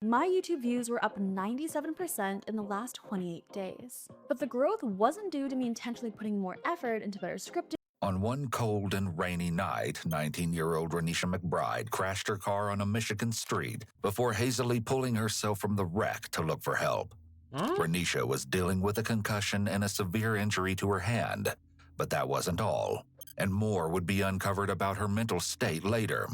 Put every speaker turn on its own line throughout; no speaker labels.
My YouTube views were up 97% in the last 28 days. But the growth wasn't due to me intentionally putting more effort into better scripting.
On one cold and rainy night, 19-year-old Renisha McBride crashed her car on a Michigan street before hazily pulling herself from the wreck to look for help. Renisha was dealing with a concussion and a severe injury to her hand, but that wasn't all, and more would be uncovered about her mental state later.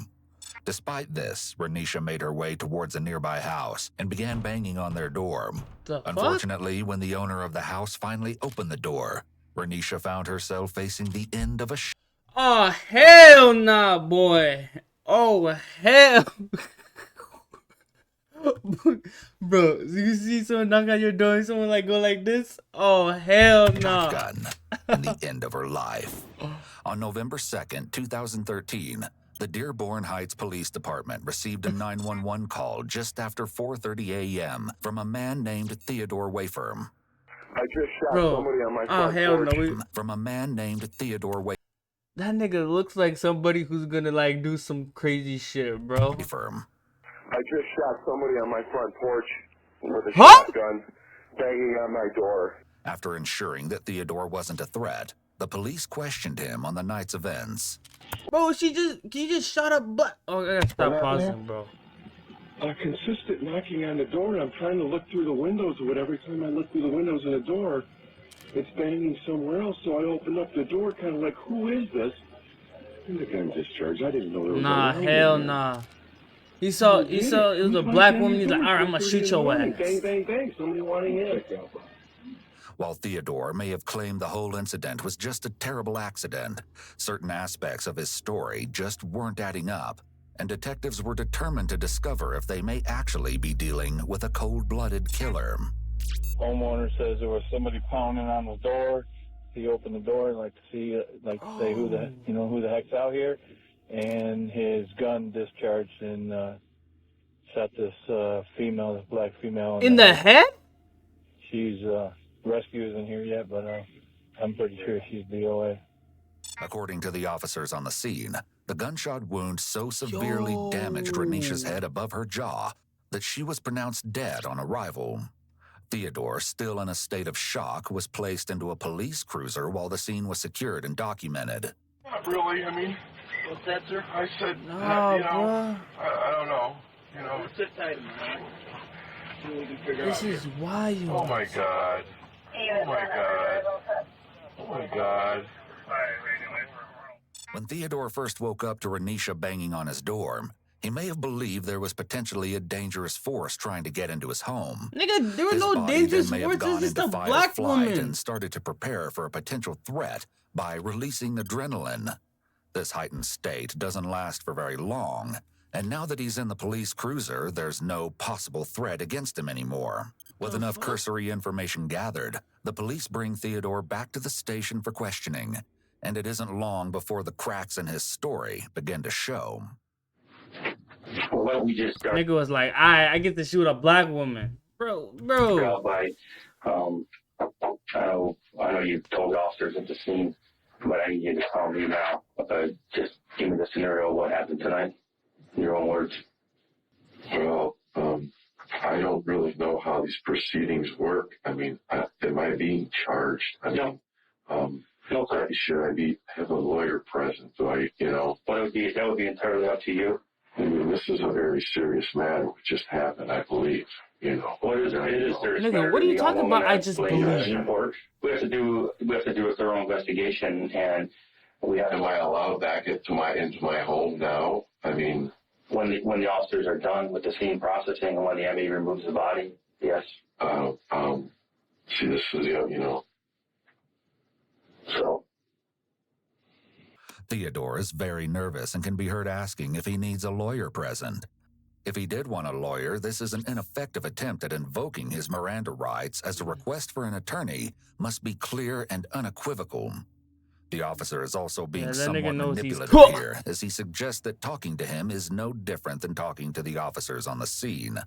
Despite this, Renisha made her way towards a nearby house and began banging on their door. Unfortunately, when the owner of the house finally opened the door, Renisha found herself facing the end of a
Oh, hell nah, boy. Oh, hell. Bro, you see someone knock on your door and someone like go like this? Oh, hell nah.
shotgun and the end of her life. On November 2nd, 2013, the Dearborn Heights Police Department received a 911 call just after 4:30 a.m. from a man named Theodore Wafer.
I just shot somebody on my front porch.
From a man named Theodore Wafer.
That nigga looks like somebody who's gonna like do some crazy shit, bro.
I just shot somebody on my front porch with a shotgun, banging on my door.
After ensuring that Theodore wasn't a threat, the police questioned him on the night's events.
Bro, he just shot a butt. Oh, I gotta stop pausing, bro.
Consistent knocking on the door, and I'm trying to look through the windows, but every time I look through the windows in the door, it's banging somewhere else, so I open up the door, kind of like, who is this? And the gun discharged. I didn't know there was
Nah, hell nah. He saw it was a black woman. He's like, all right, I'm gonna shoot your ass.
Bang, bang, bang. Somebody wanting in.
While Theodore may have claimed the whole incident was just a terrible accident, certain aspects of his story just weren't adding up, and detectives were determined to discover if they may actually be dealing with a cold-blooded killer.
Homeowner says there was somebody pounding on the door. He opened the door and say who the heck's out here, and his gun discharged and shot this black female
in the head.
She's rescue isn't here yet, but I'm pretty sure she's DOA.
According to the officers on the scene, the gunshot wound so severely damaged Renisha's head above her jaw that she was pronounced dead on arrival. Theodore, still in a state of shock, was placed into a police cruiser while the scene was secured and documented.
Not really, I mean...
What's that, sir?
I said,
no,
I don't know.
Sit tight, man.
This is wild.
Oh my God. Oh my God. Oh my God.
When Theodore first woke up to Renisha banging on his door, he may have believed there was potentially a dangerous force trying to get into his home.
Nigga, there was no dangerous force. It's just a black woman.
And started to prepare for a potential threat by releasing adrenaline. This heightened state doesn't last for very long, and now that he's in the police cruiser, there's no possible threat against him anymore. With enough cursory information gathered, the police bring Theodore back to the station for questioning, and it isn't long before the cracks in his story begin to show.
Well, we just started.
Nigga was like, I get to shoot a black woman. Bro.
By, I know you told officers at the scene, but I need you to tell me now. Just give me the scenario of what happened tonight. In your own words.
Well, I don't really know how these proceedings work. I mean, am I being charged?
No. No, sir.
Should I have a lawyer present?
That would be entirely up to you.
I mean, this is a very serious matter. What just happened, I believe.
What is serious?
Nigga, what are you talking about? I just believe.
We have to do a thorough investigation, and
Am I allowed back into my home now? I mean,
when the officers are done with the scene processing and when the ME removes the body, yes.
See, this is
So.
Theodore is very nervous and can be heard asking if he needs a lawyer present. If he did want a lawyer, this is an ineffective attempt at invoking his Miranda rights, as a request for an attorney must be clear and unequivocal. The officer is also being somewhat manipulative here, as he suggests that talking to him is no different than talking to the officers on the scene.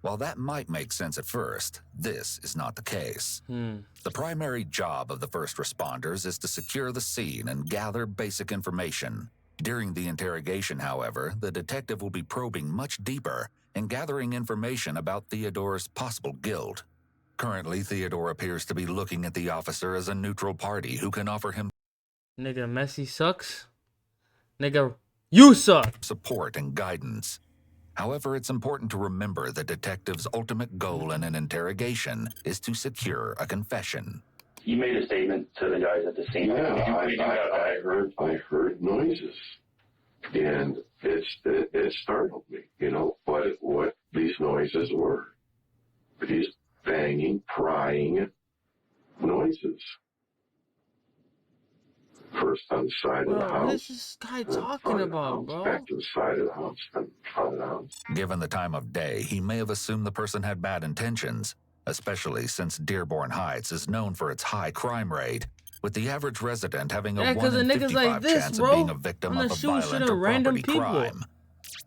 While that might make sense at first, this is not the case. The primary job of the first responders is to secure the scene and gather basic information. During the interrogation, however, the detective will be probing much deeper and gathering information about Theodore's possible guilt. Currently, Theodore appears to be looking at the officer as a neutral party who can offer him
Nigga, Messi sucks. Nigga, you suck.
support and guidance. However, it's important to remember the detective's ultimate goal in an interrogation is to secure a confession.
You made a statement to the guys at the scene.
Yeah, I heard noises, and it startled me, you know, what these noises were. These banging, prying noises. First on the side of the
Bro,
house.
what is this guy
then
talking
front of the
about,
house,
bro?
Back to the side of the house, then front of the house.
Given the time of day, he may have assumed the person had bad intentions, especially since Dearborn Heights is known for its high crime rate, with the average resident having a
Yeah, 'cause
1 in
of niggas
55
like this,
chance
bro.
of being a victim
I'm
of
gonna
a
shoot shit
violent
at
or
random
property
people.
crime.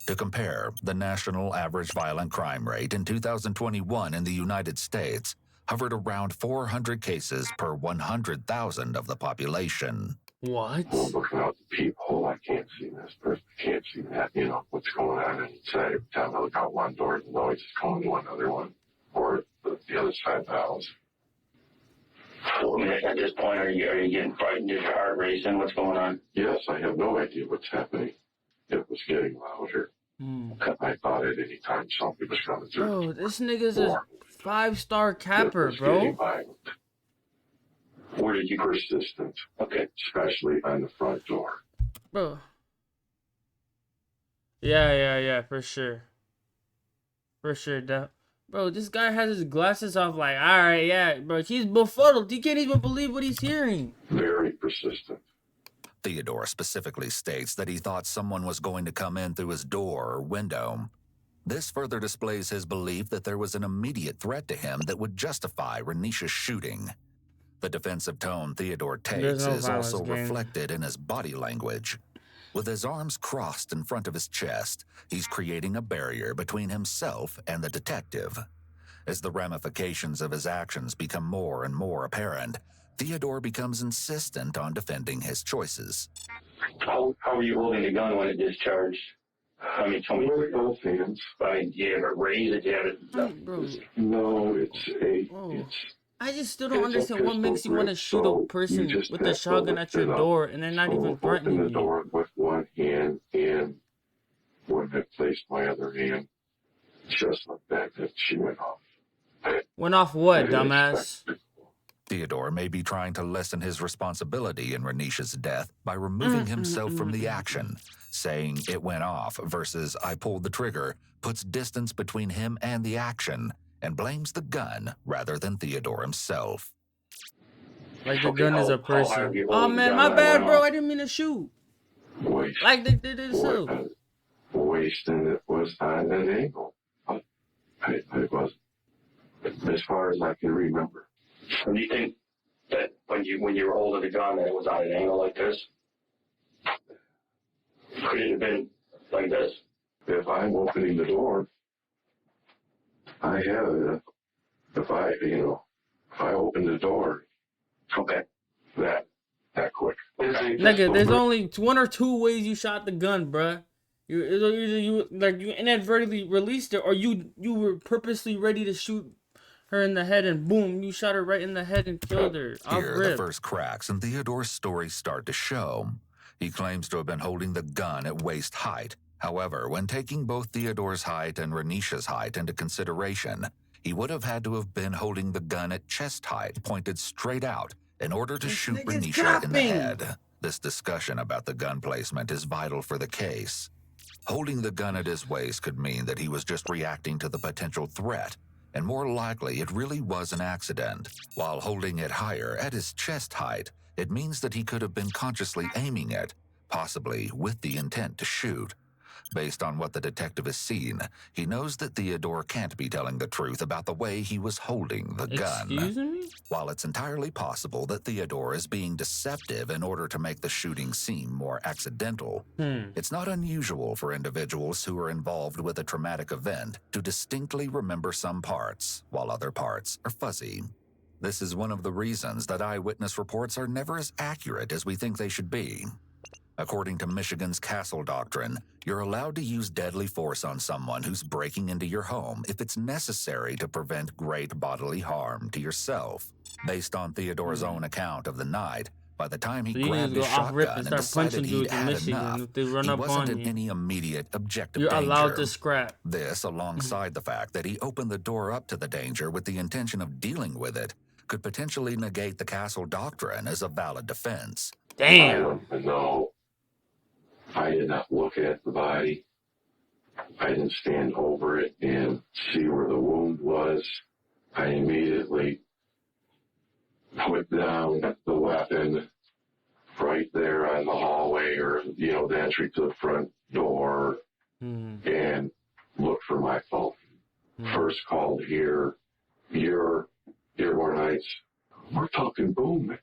To compare, the national average violent crime rate in 2021 in the United States hovered around 400 cases per 100,000 of the population.
What?
I'm looking out the peephole, I can't see this person, I can't see that, you know, what's going on inside. Every time I look out one door, the noise is going to another one, or the other side of the house.
So, I mean, at this point, are you getting frightened? Is your heart racing? What's going on?
Yes, I have no idea what's happening. It was getting louder. I thought at any time something was coming through.
Bro, this nigga's a
Or
5-star capper,
it was getting
bro.
violent.
Where did you?
Persistent.
Okay.
Especially on the front door.
Bro. Yeah, for sure. For sure, bro, this guy has his glasses off like, alright, yeah, bro, he's befuddled. He can't even believe what he's hearing.
Very persistent.
Theodore specifically states that he thought someone was going to come in through his door or window. This further displays his belief that there was an immediate threat to him that would justify Renisha's shooting. The defensive tone Theodore takes
no
is
violence,
also
gang.
reflected in his body language. With his arms crossed in front of his chest, he's creating a barrier between himself and the detective. As the ramifications of his actions become more and more apparent, Theodore becomes insistent on defending his choices.
How were you holding the gun when it discharged? I mean, tell me.
With both hands.
I mean, do you have it raised? Do you have it?
Bro,
No, it's
Whoa.
it's
I just still don't
It's a
understand what
pistol
makes you want to
grip,
shoot
so
a person
you just
with a
have to
shotgun
lift
at your
it up.
door and they're not
So
even
open
threatening
the
you.
door with one hand, and when I placed my other hand, just like that she went off.
Went off what,
I didn't
dumbass?
expect it.
Theodore may be trying to lessen his responsibility in Renisha's death by removing himself from the action. Saying it went off versus I pulled the trigger puts distance between him and the action and blames the gun rather than Theodore himself.
Like the
Okay,
gun is
how
a
hard
person.
you
Oh
holding the
man,
gun
my
when it
bad,
went
bro.
off?
I didn't mean to shoot.
Waist,
Like they did it themselves.
waist, and it was on an angle. I was, as far as I can remember.
And do you think that when you were holding the gun, that it was on an angle like this? Could it have been like this?
If I'm opening the door, I have it. If I open the door,
Okay.
that quick.
Nigga, there's only one or two ways you shot the gun, bruh. Either you inadvertently released it, or you were purposely ready to shoot her in the head, and boom, you shot her right in the head and killed her. Off
Here, the
rip.
first cracks in Theodore's story start to show. He claims to have been holding the gun at waist height. However, when taking both Theodore's height and Renisha's height into consideration, he would have had to have been holding the gun at chest height, pointed straight out, in order to
This
shoot
nigga's
Renisha in the
capping.
head. This discussion about the gun placement is vital for the case. Holding the gun at his waist could mean that he was just reacting to the potential threat, and more likely it really was an accident. While holding it higher, at his chest height, it means that he could have been consciously aiming it, possibly with the intent to shoot. Based on what the detective has seen, he knows that Theodore can't be telling the truth about the way he was holding the gun.
Excuse me?
While it's entirely possible that Theodore is being deceptive in order to make the shooting seem more accidental, it's not unusual for individuals who are involved with a traumatic event to distinctly remember some parts, while other parts are fuzzy. This is one of the reasons that eyewitness reports are never as accurate as we think they should be. According to Michigan's Castle Doctrine, you're allowed to use deadly force on someone who's breaking into your home if it's necessary to prevent great bodily harm to yourself. Based on Theodore's own account of the night, by the time he
So you can
grabbed
just
his
go off rip
shotgun
and
and
start
decided
punching
he'd
dudes in
had
Michigan
enough,
if they run
he
up
wasn't
on
in
you.
any immediate objective
You're
danger.
allowed to scrap.
This, alongside the fact that he opened the door up to the danger with the intention of dealing with it, could potentially negate the Castle Doctrine as a valid defense.
I
Damn.
don't even know. I did not look at the body. I didn't stand over it and see where the wound was. I immediately put down the weapon right there on the hallway or, the entry to the front door and looked for my phone. First called here, Dearborn Heights. We're talking boom.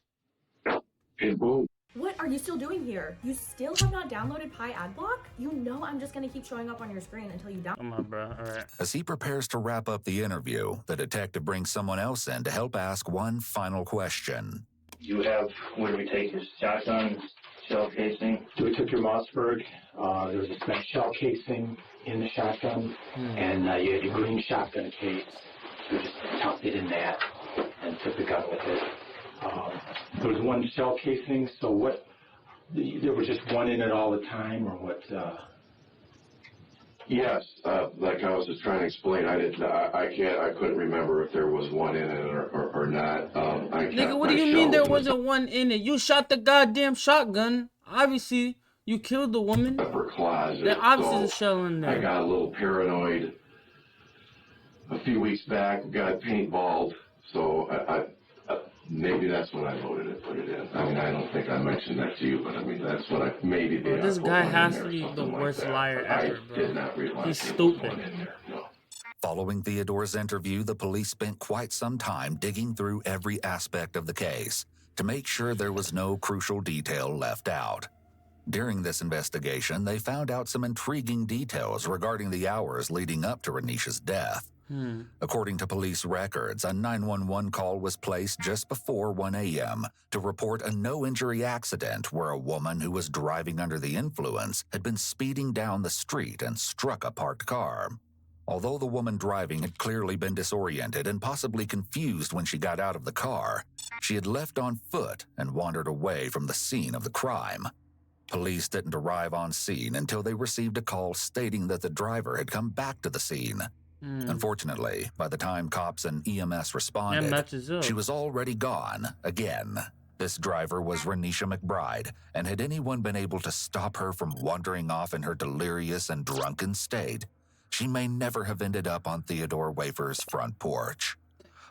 And boom.
What are you still doing here? You still have not downloaded Pi Adblock? You know I'm just gonna keep showing up on your screen until you download.
Come on, bro. All right.
As he prepares to wrap up the interview, the detective brings someone else in to help ask one final question.
You have, where do we take his shotgun, shell casing?
We took your Mossberg. There was a spent shell casing in the shotgun, and you had your green shotgun case. We just tucked it in that and took the gun with it. There was one shell casing, so what? There was just one in it all the time, or what?
Yes, like I was just trying to explain, I couldn't remember if there was one in it or not.
Nigga, what do you mean there wasn't one in it? You shot the goddamn shotgun. Obviously, you killed the woman.
Upper closet.
There obviously
so
is a shell in there.
I got a little paranoid a few weeks back, got paintballed, so I maybe that's when I loaded it, put it in. I mean, I don't think I mentioned that to you, but I mean, that's what I maybe did.
Bro, this
I put
guy
one in
has
there
to
or
be the
something like
worst
that,
liar
but
ever,
I
bro.
did not realize
He's
there was
stupid.
one in there, no.
Following Theodore's interview, the police spent quite some time digging through every aspect of the case to make sure there was no crucial detail left out. During this investigation, they found out some intriguing details regarding the hours leading up to Renisha's death. According to police records, a 911 call was placed just before 1 a.m. to report a no-injury accident where a woman who was driving under the influence had been speeding down the street and struck a parked car. Although the woman driving had clearly been disoriented and possibly confused when she got out of the car, she had left on foot and wandered away from the scene of the crime. Police didn't arrive on scene until they received a call stating that the driver had come back to the scene. Unfortunately, by the time cops and EMS responded, she was already gone again. This driver was Renisha McBride, and had anyone been able to stop her from wandering off in her delirious and drunken state, she may never have ended up on Theodore Wafer's front porch.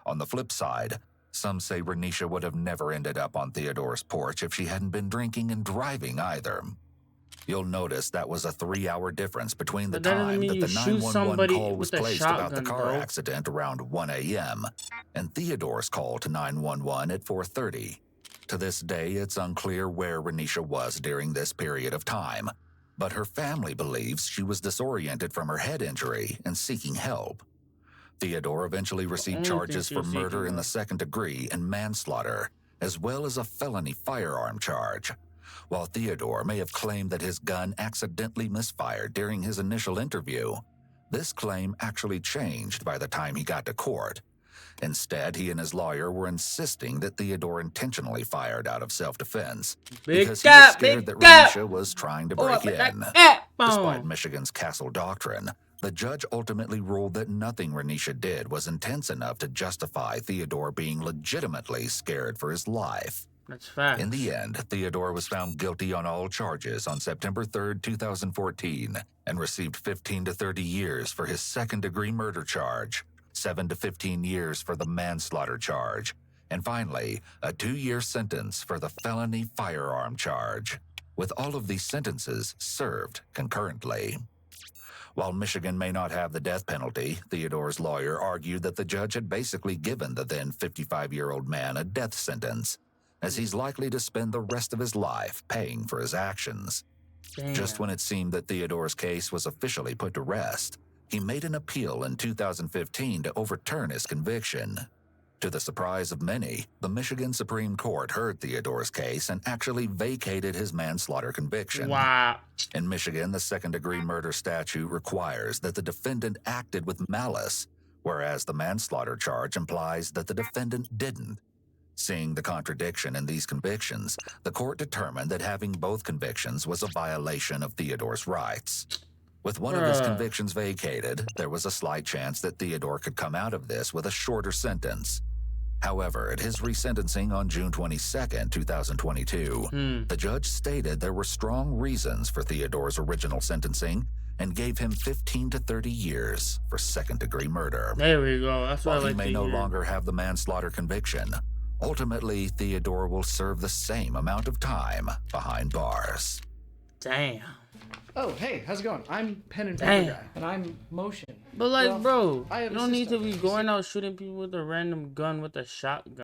On the flip side, some say Renisha would have never ended up on Theodore's porch if she hadn't been drinking and driving either. You'll notice that was a 3-hour difference between the time that the 911 call was placed about the car accident around 1 a.m. and Theodore's call to 911 at 4:30. To this day, it's unclear where Renisha was during this period of time, but her family believes she was disoriented from her head injury and seeking help. Theodore eventually received charges for murder in the second degree and manslaughter, as well as a felony firearm charge. While Theodore may have claimed that his gun accidentally misfired during his initial interview, this claim actually changed by the time he got to court. Instead, he and his lawyer were insisting that Theodore intentionally fired out of self-defense because he was scared that Renisha was trying to break in. Despite Michigan's Castle Doctrine, the judge ultimately ruled that nothing Renisha did was intense enough to justify Theodore being legitimately scared for his life.
That's fact.
In the end, Theodore was found guilty on all charges on September 3, 2014, and received 15 to 30 years for his second-degree murder charge, 7 to 15 years for the manslaughter charge, and finally, a 2-year sentence for the felony firearm charge, with all of these sentences served concurrently. While Michigan may not have the death penalty, Theodore's lawyer argued that the judge had basically given the then 55-year-old man a death sentence, as he's likely to spend the rest of his life paying for his actions.
Damn.
Just when it seemed that Theodore's case was officially put to rest, he made an appeal in 2015 to overturn his conviction. To the surprise of many, the Michigan Supreme Court heard Theodore's case and actually vacated his manslaughter conviction.
Wow.
In Michigan, the second-degree murder statute requires that the defendant acted with malice, whereas the manslaughter charge implies that the defendant didn't. Seeing the contradiction in these convictions, the court determined that having both convictions was a violation of Theodore's rights. With one of his convictions vacated, there was a slight chance that Theodore could come out of this with a shorter sentence. However, at his resentencing on June 22, 2022, the judge stated there were strong reasons for Theodore's original sentencing and gave him 15 to 30 years for second-degree murder.
There we go. That's what
While
I
he
like
may
to
no
hear.
longer have the manslaughter conviction, ultimately Theodore will serve the same amount of time behind bars.
Damn.
Oh, hey, how's it going? I'm pen and paper
Damn.
guy. And I'm motion.
But like,
Well,
bro,
I
you
have a
don't need to
system.
be going out shooting people with a random gun with a shotgun.